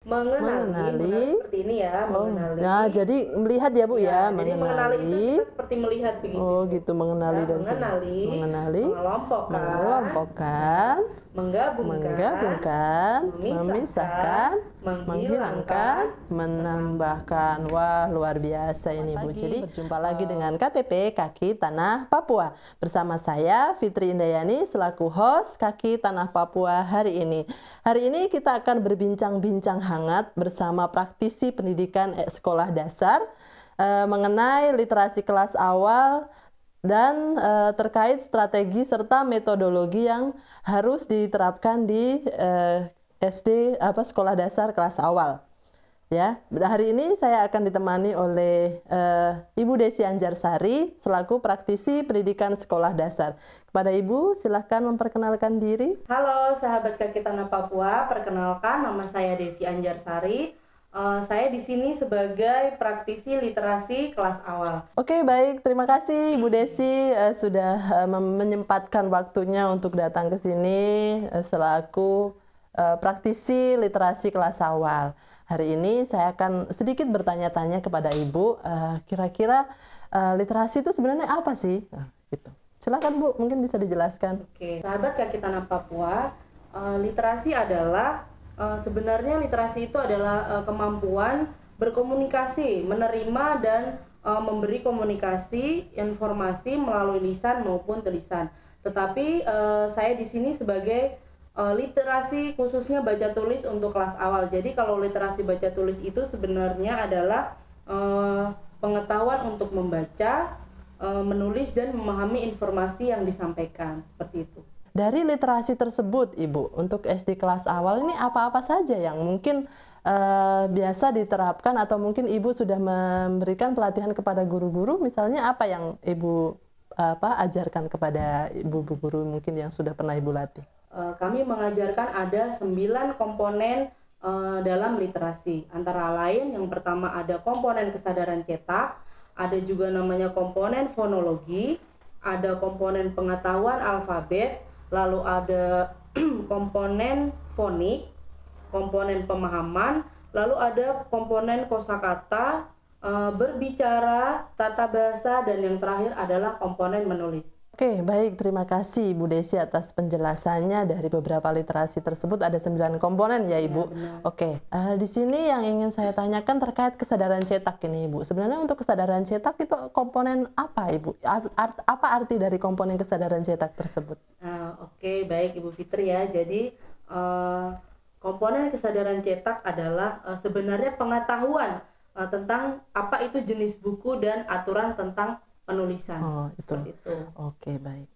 Mengenali, seperti ini ya, oh, mengenali. nah jadi melihat ya Bu ya, Jadi mengenali itu mengenali. kita seperti melihat begitu. Oh gitu, mengenali Ya, dari sini. Mengenali, mengelompokkan, menggabungkan, memisahkan, menghilangkan, menambahkan. Wah, luar biasa ini Bu. Jadi berjumpa lagi dengan KTP Kaki Tanah Papua. Bersama saya Fitri Indayani selaku host Kaki Tanah Papua hari ini. Hari ini kita akan berbincang-bincang hangat bersama praktisi pendidikan sekolah dasar mengenai literasi kelas awal dan terkait strategi serta metodologi yang harus diterapkan di sekolah dasar kelas awal. Ya, hari ini saya akan ditemani oleh Ibu Desi Anjarsari selaku praktisi pendidikan sekolah dasar. Kepada Ibu, silahkan memperkenalkan diri. Halo sahabat Kaki Tanah Papua, perkenalkan nama saya Desi Anjarsari. Saya di sini sebagai praktisi literasi kelas awal. Oke, baik. Terima kasih Ibu Desi sudah menyempatkan waktunya untuk datang ke sini selaku praktisi literasi kelas awal. Hari ini saya akan sedikit bertanya-tanya kepada Ibu, kira-kira literasi itu sebenarnya apa sih? Nah, gitu. Silakan Bu, mungkin bisa dijelaskan. Oke, sahabat Kaki Tanah Papua, literasi adalah sebenarnya literasi itu adalah kemampuan berkomunikasi, menerima dan memberi komunikasi informasi melalui lisan maupun tulisan. Tetapi saya di sini sebagai literasi khususnya baca tulis untuk kelas awal. Jadi kalau literasi baca tulis itu sebenarnya adalah pengetahuan untuk membaca, menulis dan memahami informasi yang disampaikan, seperti itu. Dari literasi tersebut, Ibu, untuk SD kelas awal ini apa-apa saja yang mungkin biasa diterapkan atau mungkin Ibu sudah memberikan pelatihan kepada guru-guru, misalnya apa yang Ibu ajarkan kepada Ibu guru mungkin yang sudah pernah Ibu latih? Kami mengajarkan ada 9 komponen dalam literasi. Antara lain yang pertama ada komponen kesadaran cetak, ada juga namanya komponen fonologi, ada komponen pengetahuan alfabet, lalu ada komponen fonik, komponen pemahaman, lalu ada komponen kosakata, berbicara, tata bahasa, dan yang terakhir adalah komponen menulis. Oke, baik. Terima kasih Ibu Desi atas penjelasannya. Dari beberapa literasi tersebut ada 9 komponen ya Ibu. Ya, oke, di sini yang ingin saya tanyakan terkait kesadaran cetak ini Ibu. Sebenarnya untuk kesadaran cetak itu komponen apa Ibu? Apa arti dari komponen kesadaran cetak tersebut? Oke, baik Ibu Fitri ya. Jadi komponen kesadaran cetak adalah sebenarnya pengetahuan tentang apa itu jenis buku dan aturan tentang penulisan. Oh, itu. Oke, baik.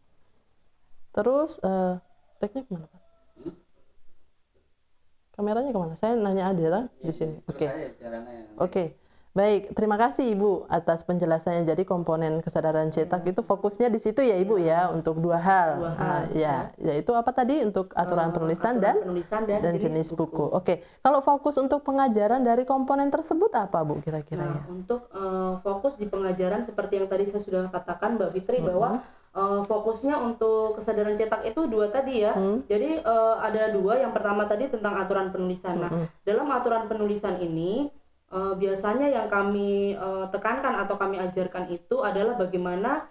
Terus teknik mana Pak? Kameranya kemana? Saya nanya adalah di sini. Oke. Baik, terima kasih Ibu atas penjelasannya. Jadi komponen kesadaran cetak itu fokusnya di situ ya Ibu ya, untuk dua hal. Yaitu apa tadi? Untuk aturan penulisan dan jenis buku. Oke. Kalau fokus untuk pengajaran dari komponen tersebut apa Bu kira-kira ya? Untuk fokus di pengajaran seperti yang tadi saya sudah katakan Mbak Fitri bahwa fokusnya untuk kesadaran cetak itu 2 tadi ya. Jadi ada 2. Yang pertama tadi tentang aturan penulisan. Nah, dalam aturan penulisan ini biasanya yang kami tekankan atau kami ajarkan itu adalah bagaimana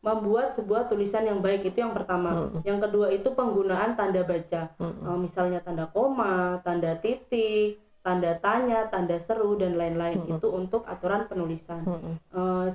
membuat sebuah tulisan yang baik, itu yang pertama. Yang kedua itu penggunaan tanda baca, misalnya tanda koma, tanda titik, tanda tanya, tanda seru, dan lain-lain. Itu untuk aturan penulisan.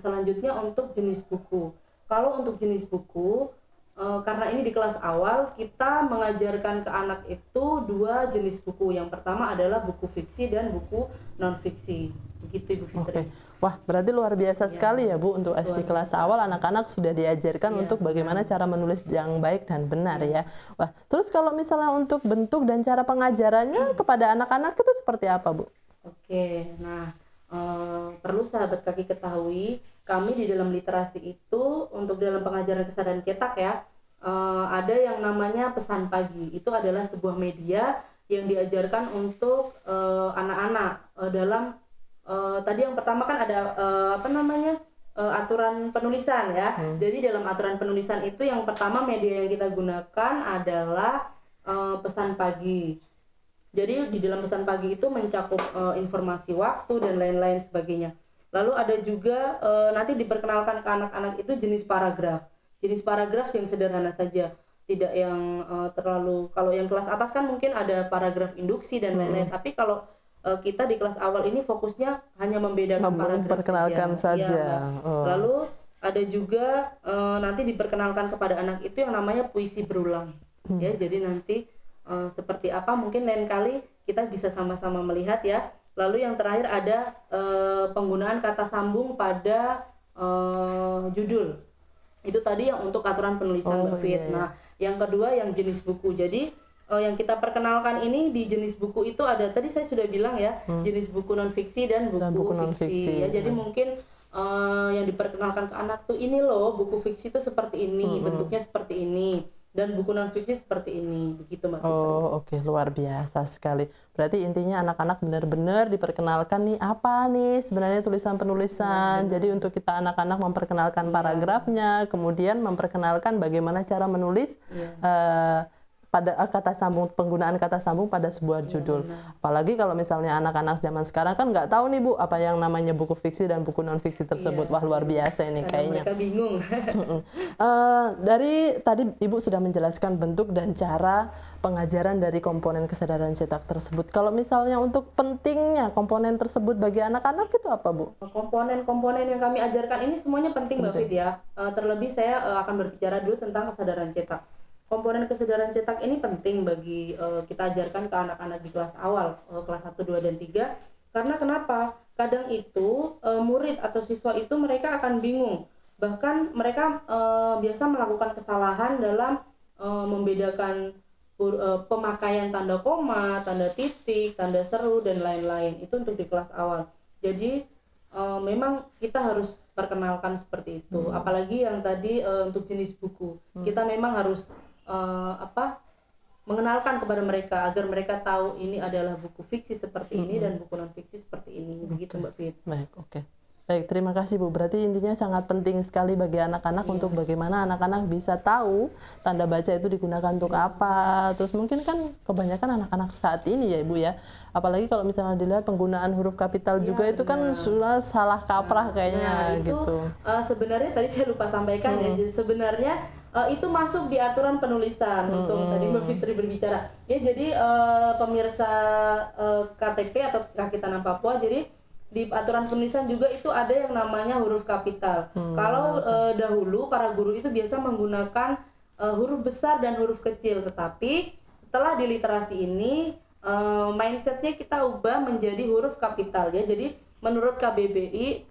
Selanjutnya untuk jenis buku. Kalau untuk jenis buku, karena ini di kelas awal, kita mengajarkan ke anak itu 2 jenis buku. Yang pertama adalah buku fiksi dan buku non-fiksi. Begitu Ibu Fitri. Wah, berarti luar biasa sekali ya Bu, untuk SD kelas awal anak-anak sudah diajarkan untuk bagaimana cara menulis yang baik dan benar ya. Wah, terus kalau misalnya untuk bentuk dan cara pengajarannya kepada anak-anak itu seperti apa Bu? Oke, nah perlu sahabat Kaki ketahui, kami di dalam literasi itu untuk dalam pengajaran kesadaran cetak ya, ada yang namanya pesan pagi. Itu adalah sebuah media yang diajarkan untuk anak-anak dalam tadi yang pertama kan ada aturan penulisan ya. Jadi dalam aturan penulisan itu yang pertama media yang kita gunakan adalah pesan pagi. Jadi di dalam pesan pagi itu mencakup informasi waktu dan lain-lain sebagainya. Lalu ada juga nanti diperkenalkan ke anak-anak itu jenis paragraf. Jenis paragraf yang sederhana saja, tidak yang terlalu, kalau yang kelas atas kan mungkin ada paragraf induksi dan lain-lain, tapi kalau kita di kelas awal ini fokusnya hanya membedakan paragraf memperkenalkan saja. Lalu ada juga nanti diperkenalkan kepada anak itu yang namanya puisi berulang. Ya, jadi nanti seperti apa mungkin lain kali kita bisa sama-sama melihat ya. Lalu yang terakhir ada penggunaan kata sambung pada judul. Itu tadi yang untuk aturan penulisan Mbak Fit. Nah, yang kedua yang jenis buku. Jadi yang kita perkenalkan ini di jenis buku itu ada, tadi saya sudah bilang ya, jenis buku non fiksi dan buku fiksi. Ya, jadi mungkin yang diperkenalkan ke anak tuh ini loh, buku fiksi itu seperti ini, bentuknya seperti ini. Dan buku non fiksi seperti ini, begitu Mbak. Oke, luar biasa sekali. Berarti intinya anak-anak benar-benar diperkenalkan nih apa nih sebenarnya tulisan-penulisan. Jadi untuk kita anak-anak memperkenalkan paragrafnya, kemudian memperkenalkan bagaimana cara menulis pada kata sambung, penggunaan kata sambung pada sebuah judul. Apalagi kalau misalnya anak-anak zaman sekarang kan nggak tahu nih Bu apa yang namanya buku fiksi dan buku non fiksi tersebut. Wah, luar biasa ini kayaknya. Mereka bingung. Dari tadi Ibu sudah menjelaskan bentuk dan cara pengajaran dari komponen kesadaran cetak tersebut. Kalau misalnya untuk pentingnya komponen tersebut bagi anak-anak itu apa Bu? Komponen-komponen yang kami ajarkan ini semuanya penting Mbak Fit ya. Terlebih saya akan berbicara dulu tentang kesadaran cetak. Komponen kesadaran cetak ini penting bagi kita ajarkan ke anak-anak di kelas awal, kelas 1, 2, dan 3. Karena kenapa? Kadang itu murid atau siswa itu mereka akan bingung. Bahkan mereka biasa melakukan kesalahan dalam membedakan pemakaian tanda koma, tanda titik, tanda seru, dan lain-lain. Itu untuk di kelas awal. Jadi memang kita harus perkenalkan seperti itu. Apalagi yang tadi untuk jenis buku. Kita memang harus mengenalkan kepada mereka agar mereka tahu ini adalah buku fiksi seperti ini dan buku non fiksi seperti ini. Begitu Mbak Fit. Baik, oke. Baik, terima kasih Bu. Berarti intinya sangat penting sekali bagi anak-anak untuk bagaimana anak-anak bisa tahu tanda baca itu digunakan untuk apa. Terus mungkin kan kebanyakan anak-anak saat ini ya Ibu ya. Apalagi kalau misalnya dilihat penggunaan huruf kapital juga itu kan sudah salah kaprah kayaknya itu, gitu. Sebenarnya tadi saya lupa sampaikan ya. Sebenarnya itu masuk di aturan penulisan untuk tadi Mbak Fitri berbicara. Ya, jadi pemirsa KTP atau Kaki Tanah Papua, jadi di aturan penulisan juga itu ada yang namanya huruf kapital. Kalau dahulu para guru itu biasa menggunakan huruf besar dan huruf kecil, tetapi setelah di literasi ini mindsetnya kita ubah menjadi huruf kapital ya. Jadi menurut KBBI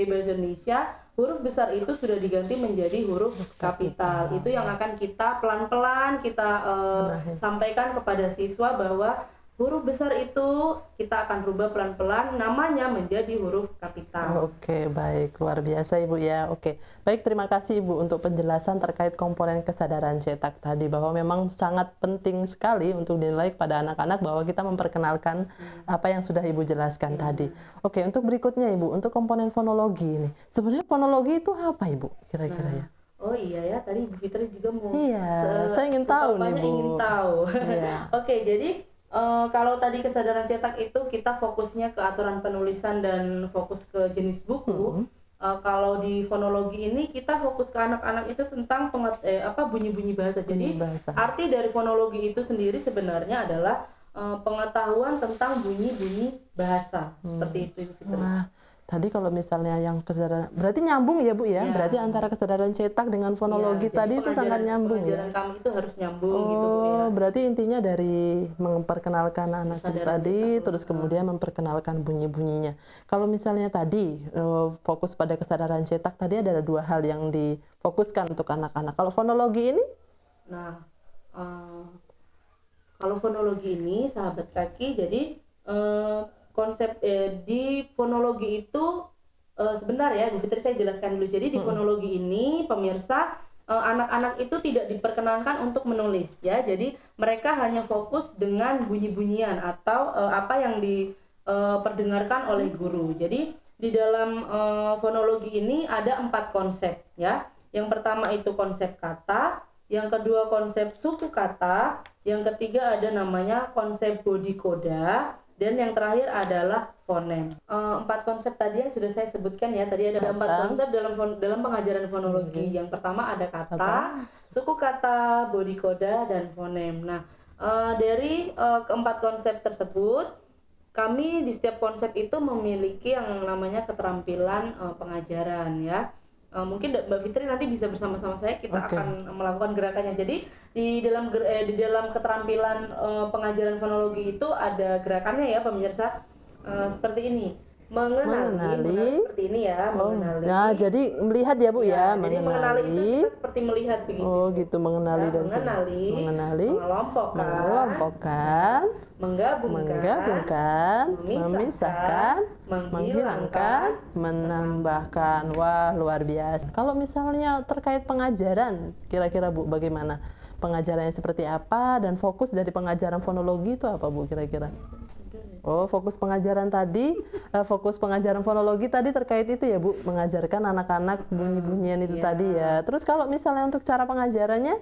Bahasa Indonesia, huruf besar itu sudah diganti menjadi huruf kapital. Itu yang akan kita pelan-pelan kita sampaikan kepada siswa bahwa huruf besar itu kita akan rubah pelan-pelan namanya menjadi huruf kapital. Oke, baik. Luar biasa Ibu ya. Oke. Baik, terima kasih Ibu untuk penjelasan terkait komponen kesadaran cetak tadi, bahwa memang sangat penting sekali untuk dinilai pada anak-anak bahwa kita memperkenalkan apa yang sudah Ibu jelaskan tadi. Oke, untuk berikutnya Ibu, untuk komponen fonologi ini. Sebenarnya fonologi itu apa Ibu kira-kira ya? Oh iya ya, tadi Bu Fitri juga mau. Iya, saya ingin tahu nih Bu. Ingin tahu. Iya. Oke, jadi kalau tadi kesadaran cetak itu kita fokusnya ke aturan penulisan dan fokus ke jenis buku. Kalau di fonologi ini kita fokus ke anak-anak itu tentang bunyi-bunyi bahasa. Jadi arti dari fonologi itu sendiri sebenarnya adalah pengetahuan tentang bunyi-bunyi bahasa. Seperti itu. Wah, tadi kalau misalnya yang kesadaran, berarti nyambung ya Bu ya? Berarti antara kesadaran cetak dengan fonologi tadi itu sangat nyambung ya? Pengajaran kami itu harus nyambung gitu Bu ya. Berarti intinya dari memperkenalkan anak itu tadi, terus kemudian memperkenalkan bunyi-bunyinya. Kalau misalnya tadi fokus pada kesadaran cetak, tadi ada dua hal yang difokuskan untuk anak-anak. Kalau fonologi ini? Nah, kalau fonologi ini sahabat kaki, jadi konsep di fonologi itu sebentar ya Bu Fitri, saya jelaskan dulu. Jadi di fonologi ini pemirsa, anak-anak itu tidak diperkenankan untuk menulis ya. Jadi mereka hanya fokus dengan bunyi-bunyian atau apa yang diperdengarkan oleh guru. Jadi di dalam fonologi ini ada 4 konsep ya. Yang pertama itu konsep kata, yang kedua konsep suku kata, Yang ketiga ada namanya konsep body coda, dan yang terakhir adalah fonem. 4 konsep tadi yang sudah saya sebutkan ya, tadi ada 4 konsep dalam pengajaran fonologi. Yang pertama ada kata, suku kata, body coda, dan fonem. Nah, dari keempat konsep tersebut, kami di setiap konsep itu memiliki yang namanya keterampilan pengajaran ya. Mungkin Mbak Fitri nanti bisa bersama-sama saya, kita akan melakukan gerakannya. Jadi di dalam keterampilan pengajaran fonologi itu ada gerakannya ya pemirsa, seperti ini. Mengenali seperti ini ya, mengenali. Nah, jadi melihat ya Bu ya, jadi mengenali itu kita seperti melihat begitu. Oh gitu, mengenali ya, dan mengenali, mengelompokkan, menggabungkan, memisahkan, menghilangkan, menambahkan. Wah, luar biasa. Kalau misalnya terkait pengajaran, kira-kira Bu bagaimana? Pengajarannya seperti apa dan fokus dari pengajaran fonologi itu apa Bu kira-kira? Oh, fokus pengajaran tadi, fokus pengajaran fonologi tadi terkait itu ya Bu, mengajarkan anak-anak bunyi-bunyian itu tadi ya. Terus kalau misalnya untuk cara pengajarannya?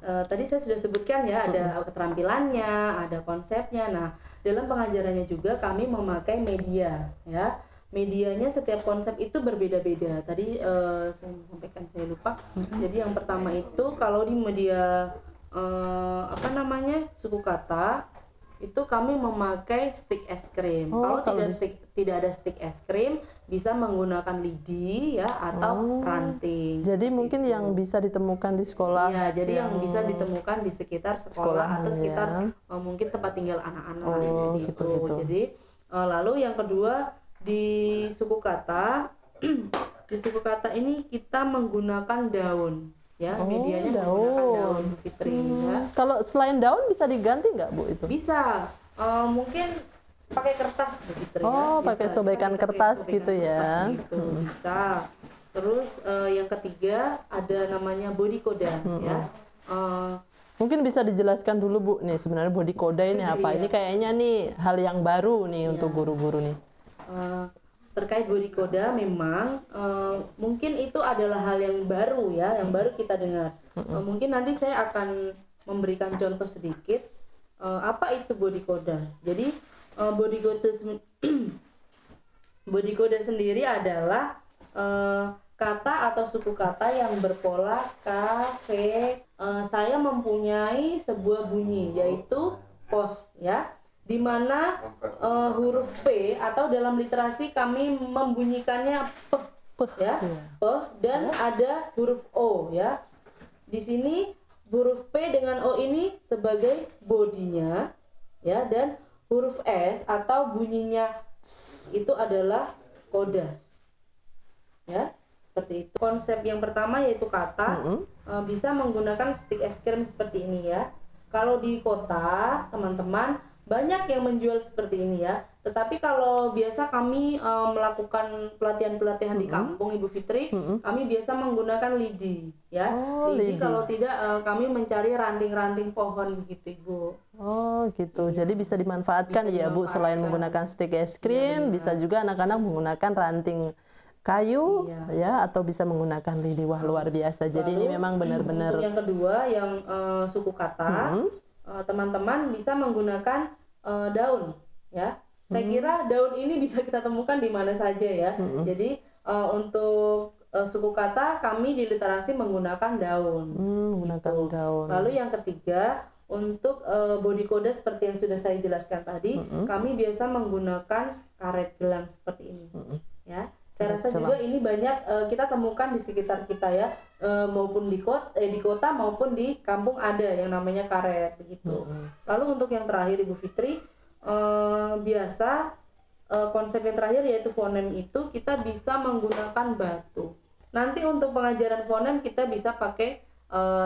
Tadi saya sudah sebutkan ya, ada keterampilannya, ada konsepnya. Nah, dalam pengajarannya juga kami memakai media ya. Medianya setiap konsep itu berbeda-beda. Tadi saya sampaikan, saya lupa. Jadi yang pertama itu kalau di media suku kata, itu kami memakai stick es krim. Kalau tidak ada stick es krim, bisa menggunakan lidi ya atau ranting. Jadi mungkin yang bisa ditemukan di sekolah. Ya, jadi yang bisa ditemukan di sekitar sekolah atau sekitar mungkin tempat tinggal anak-anak seperti itu. Jadi lalu yang kedua di suku kata, di suku kata ini kita menggunakan daun. Ya, medianya menggunakan daun Fitri ya. Kalau selain daun bisa diganti nggak Bu itu? Bisa, mungkin pakai kertas Fitri ya. Bisa. Pakai sobekan kertas gitu ya. Gitu. Bisa. Terus yang ketiga ada namanya body coda ya. Mungkin bisa dijelaskan dulu Bu nih sebenarnya body coda ini apa? Ini kayaknya nih hal yang baru nih untuk guru-guru nih. Terkait body coda memang mungkin itu adalah hal yang baru ya, yang baru kita dengar. Mungkin nanti saya akan memberikan contoh sedikit apa itu body coda. Jadi body coda sendiri adalah kata atau suku kata yang berpola K, V. Saya mempunyai sebuah bunyi yaitu pos ya, di mana huruf P atau dalam literasi kami membunyikannya P ya, P, dan ada huruf O ya. Di sini huruf P dengan O ini sebagai bodinya ya, dan huruf S atau bunyinya itu adalah koda ya, seperti itu. Konsep yang pertama yaitu kata, bisa menggunakan stick es krim seperti ini ya. Kalau di kota teman-teman banyak yang menjual seperti ini ya, tetapi kalau biasa kami melakukan pelatihan-pelatihan di kampung Ibu Fitri, kami biasa menggunakan lidi ya. Lidi kalau tidak kami mencari ranting-ranting pohon begitu Ibu. Oh gitu, jadi bisa dimanfaatkan ya Bu, selain menggunakan stick es krim, bisa juga anak-anak menggunakan ranting kayu ya, atau bisa menggunakan lidi. Wah, luar biasa. Jadi ini memang benar-benar. Untuk yang kedua yang suku kata, teman-teman bisa menggunakan daun ya. Saya kira daun ini bisa kita temukan di mana saja ya. Jadi untuk suku kata kami di literasi menggunakan daun. Menggunakan daun. Lalu yang ketiga untuk body coda seperti yang sudah saya jelaskan tadi, kami biasa menggunakan karet gelang seperti ini ya. Saya rasa juga ini banyak kita temukan di sekitar kita ya, maupun di kota maupun di kampung ada yang namanya karet begitu. Lalu untuk yang terakhir Ibu Fitri, biasa konsep yang terakhir yaitu fonem itu kita bisa menggunakan batu. Nanti untuk pengajaran fonem kita bisa pakai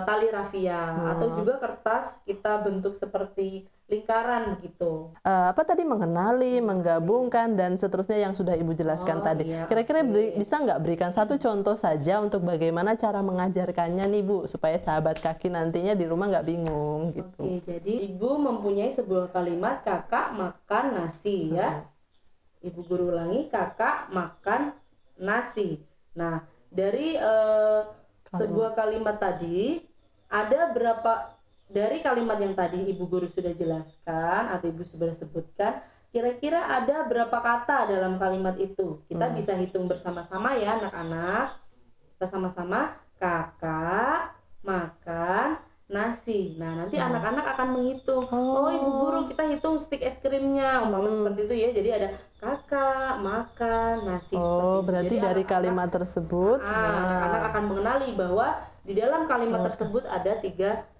tali rafia atau juga kertas kita bentuk seperti lingkaran begitu. Apa tadi mengenali, menggabungkan dan seterusnya yang sudah Ibu jelaskan tadi. Kira-kira bisa nggak berikan satu contoh saja untuk bagaimana cara mengajarkannya nih Bu, supaya sahabat kaki nantinya di rumah nggak bingung gitu. Jadi Ibu mempunyai sebuah kalimat kakak makan nasi ya. Ibu guru ulangi, kakak makan nasi. Nah, dari sebuah kalimat tadi ada berapa dari kalimat yang tadi Ibu Guru sudah jelaskan atau Ibu sudah sebutkan, kira-kira ada berapa kata dalam kalimat itu? Kita bisa hitung bersama-sama ya anak-anak. Kita sama-sama, kakak makan nasi. Nah, nanti anak-anak akan menghitung. Oh, Ibu Guru, kita hitung stik es krimnya. Umpama seperti itu ya. Jadi ada kakak makan nasi. Oh, seperti itu. berarti Jadi dari kalimat tersebut anak-anak akan mengenali bahwa di dalam kalimat tersebut ada 3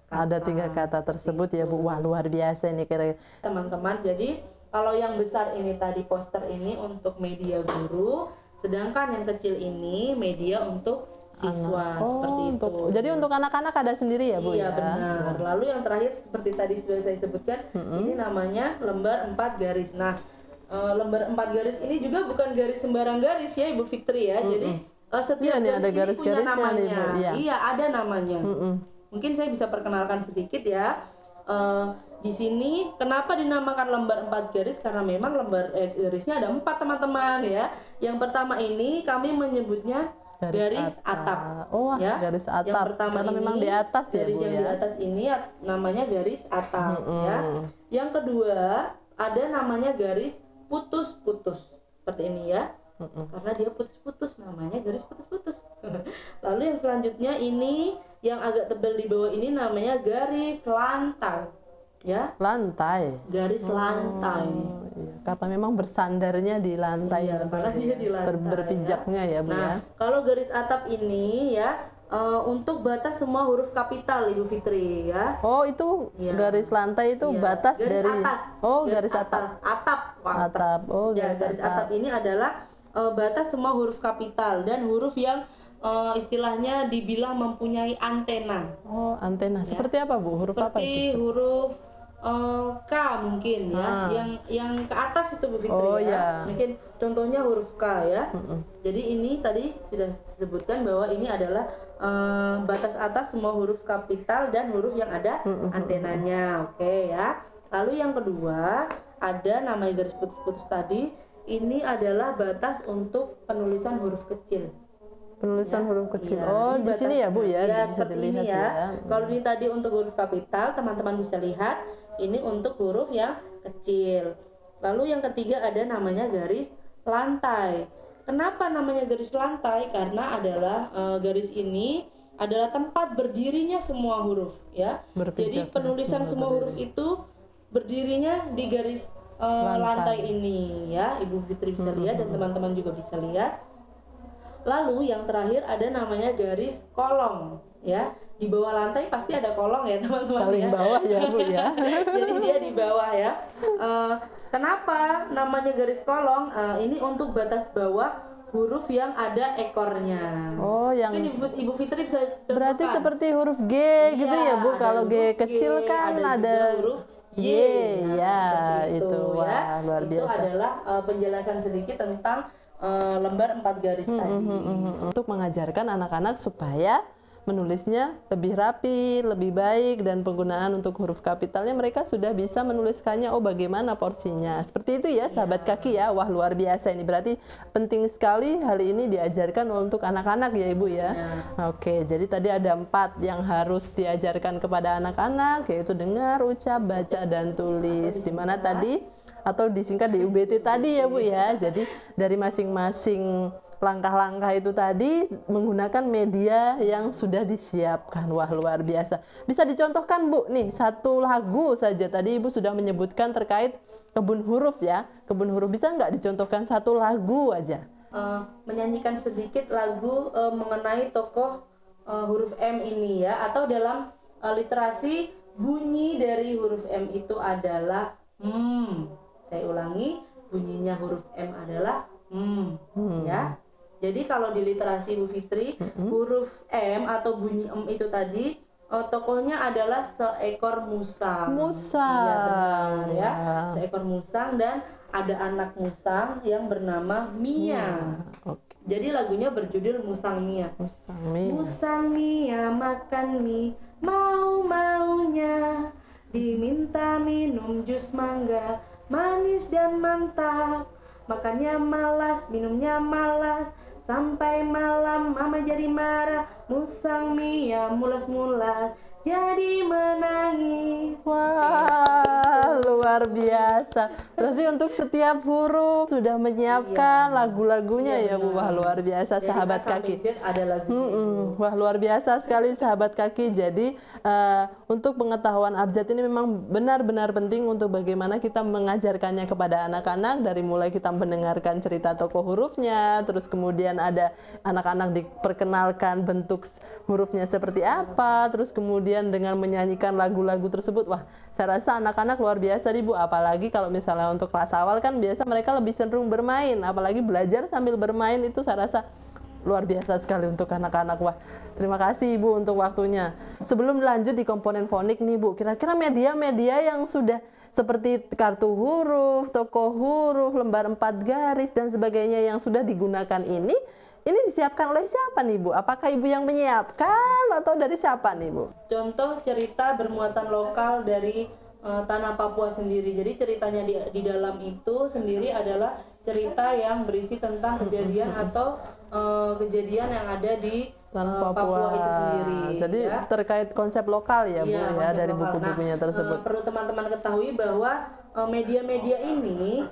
kata. Ada 3 kata tersebut ya Bu. Wah, luar biasa ini kira-kira. Teman-teman, jadi kalau yang besar ini tadi poster ini untuk media guru, sedangkan yang kecil ini media untuk siswa. Seperti itu. Jadi untuk anak-anak ada sendiri ya Bu iya, ya? benar. Lalu yang terakhir seperti tadi sudah saya sebutkan, ini namanya lembar 4 garis. Nah, lembar 4 garis ini juga bukan garis sembarang garis ya Ibu Fitri ya. Jadi setiap nih, ada garis ini punya namanya. nih, Bu. Iya, ada namanya. Mungkin saya bisa perkenalkan sedikit ya. Di sini kenapa dinamakan lembar 4 garis? Karena memang lembar garisnya ada 4 teman-teman ya. Yang pertama ini kami menyebutnya garis atap. Oh, ya. Garis atap. Yang pertama karena ini memang di atas ya garis Bu yang ya. di atas ini namanya garis atap ya. Yang kedua ada namanya garis putus-putus seperti ini ya. Karena dia putus-putus namanya garis putus-putus. Lalu yang selanjutnya ini yang agak tebal di bawah ini namanya garis lantai ya. Lantai. Garis lantai. Iya, karena memang bersandarnya di lantai. Iya, karena dia di lantai. Berpijaknya ya Bu ya. Nah, kalau garis atap ini ya untuk batas semua huruf kapital Ibu Fitri ya. Oh, itu garis lantai itu batas garis dari atas. garis atas. Atap. Atap. Oh, ya, garis atap ini adalah batas semua huruf kapital dan huruf yang istilahnya dibilang mempunyai antena. Oh, antena. Ya. Seperti apa Bu? Huruf apa itu? Seperti huruf K mungkin ya. Yang ke atas itu Bu Fitri ya. Mungkin contohnya huruf K ya. Jadi ini tadi sudah disebutkan bahwa ini adalah batas atas semua huruf kapital dan huruf yang ada antenanya. Oke ya. Lalu yang kedua ada namanya garis putus-putus tadi. Ini adalah batas untuk penulisan huruf kecil. Penulisan huruf kecil. Ya, oh, di sini ya Bu ya. Ya, bisa seperti dilihat ini ya. Kalau ini tadi untuk huruf kapital, teman-teman bisa lihat. Ini untuk huruf yang kecil. Lalu yang ketiga ada namanya garis lantai. Kenapa namanya garis lantai? Karena adalah garis ini adalah tempat berdirinya semua huruf ya. Jadi penulisan semua huruf itu berdirinya di garis lantai ini ya. Ibu Fitri bisa lihat dan teman-teman juga bisa lihat. Lalu yang terakhir ada namanya garis kolong ya. Di bawah lantai pasti ada kolong ya teman-teman. Paling bawah ya Bu ya. Jadi dia di bawah ya. Kenapa namanya garis kolong? Ini untuk batas bawah huruf yang ada ekornya. Oh, yang ini Ibu Fitri bisa contohkan. Berarti seperti huruf G gitu ya Bu. Kalau G kecil kan ada huruf Y. Ya, itu wah ya. luar biasa. Itu adalah penjelasan sedikit tentang lembar 4 garis tadi. Untuk mengajarkan anak-anak supaya menulisnya lebih rapi, lebih baik, dan penggunaan untuk huruf kapitalnya mereka sudah bisa menuliskannya. Oh, bagaimana porsinya? Seperti itu ya, sahabat kaki ya. Wah, luar biasa ini. Berarti penting sekali hal ini diajarkan untuk anak-anak ya Ibu ya. Oke, jadi tadi ada 4 yang harus diajarkan kepada anak-anak, yaitu dengar, ucap, baca, dan tulis. Dimana tadi atau disingkat di UBT tadi ya Bu ya. Jadi dari masing-masing langkah-langkah itu tadi menggunakan media yang sudah disiapkan. Wah, luar biasa. Bisa dicontohkan Bu nih satu lagu saja. Tadi Ibu sudah menyebutkan terkait kebun huruf ya. Kebun huruf, bisa nggak dicontohkan satu lagu aja? Menyanyikan sedikit lagu mengenai tokoh huruf M ini ya. Atau dalam literasi bunyi dari huruf M itu adalah Saya ulangi, bunyinya huruf M adalah ya. Jadi kalau di literasi Bu Fitri, huruf M atau bunyi M itu tadi tokohnya adalah seekor musang. Iya benar ya, seekor musang dan ada anak musang yang bernama Mia. Jadi lagunya berjudul Musang Mia. Musang Mia makan mie mau-maunya, diminta minum jus mangga manis dan mantap, makannya malas, minumnya malas, sampai malam mama jadi marah. Musang Mia mulas-mulas jadi menangis. luar biasa. Berarti untuk setiap huruf sudah menyiapkan lagu-lagunya ya Bu. Wah, luar biasa sahabat kaki. Ada lagu. Wah, luar biasa sekali sahabat kaki. Jadi untuk pengetahuan abjad ini memang benar-benar penting untuk bagaimana kita mengajarkannya kepada anak-anak, dari mulai kita mendengarkan cerita tokoh hurufnya, terus kemudian ada anak-anak diperkenalkan bentuk hurufnya seperti apa, terus kemudian dengan menyanyikan lagu-lagu tersebut. Wah, saya rasa anak-anak luar biasa nih Bu. Apalagi kalau misalnya untuk kelas awal kan biasa mereka lebih cenderung bermain, apalagi belajar sambil bermain itu saya rasa luar biasa sekali untuk anak-anak. Wah, terima kasih Ibu untuk waktunya. Sebelum lanjut di komponen fonik nih Bu, kira-kira media-media yang sudah seperti kartu huruf, toko huruf, lembar 4 garis dan sebagainya yang sudah digunakan ini disiapkan oleh siapa nih Bu? Apakah Ibu yang menyiapkan atau dari siapa nih Bu? Contoh cerita bermuatan lokal dari tanah Papua sendiri. Jadi ceritanya di dalam itu sendiri adalah cerita yang berisi tentang kejadian atau kejadian yang ada di Papua itu sendiri. Jadi ya, terkait konsep lokal ya Bu ya dari buku-bukunya tersebut. Perlu teman-teman ketahui bahwa media-media ini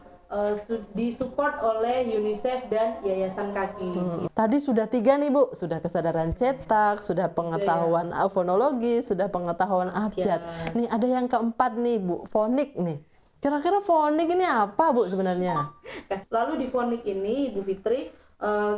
disupport oleh UNICEF dan Yayasan Kaki. Tadi sudah 3 nih Bu, sudah kesadaran cetak, sudah pengetahuan fonologi, sudah pengetahuan abjad. Nih ada yang keempat nih Bu, fonik nih. Kira-kira fonik ini apa Bu sebenarnya? Lalu di fonik ini Ibu Fitri,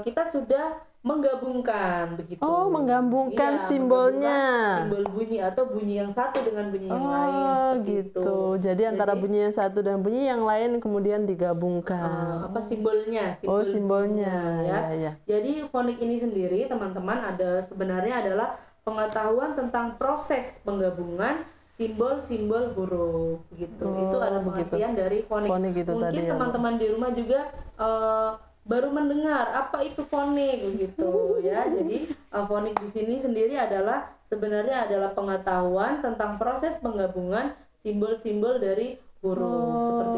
kita sudah menggabungkan begitu. Oh, menggabungkan simbolnya. Simbol bunyi atau bunyi yang satu dengan bunyi yang lain. Oh, gitu. Jadi antara bunyi yang satu dan bunyi yang lain kemudian digabungkan. Apa simbolnya? Oh, simbolnya. Ya. Jadi fonik ini sendiri teman-teman sebenarnya adalah pengetahuan tentang proses penggabungan simbol-simbol huruf gitu. Itu ada pengertian dari fonik. Itu mungkin teman-teman di rumah juga baru mendengar apa itu fonik gitu ya. Jadi fonik di sini sendiri sebenarnya adalah pengetahuan tentang proses penggabungan simbol-simbol dari huruf seperti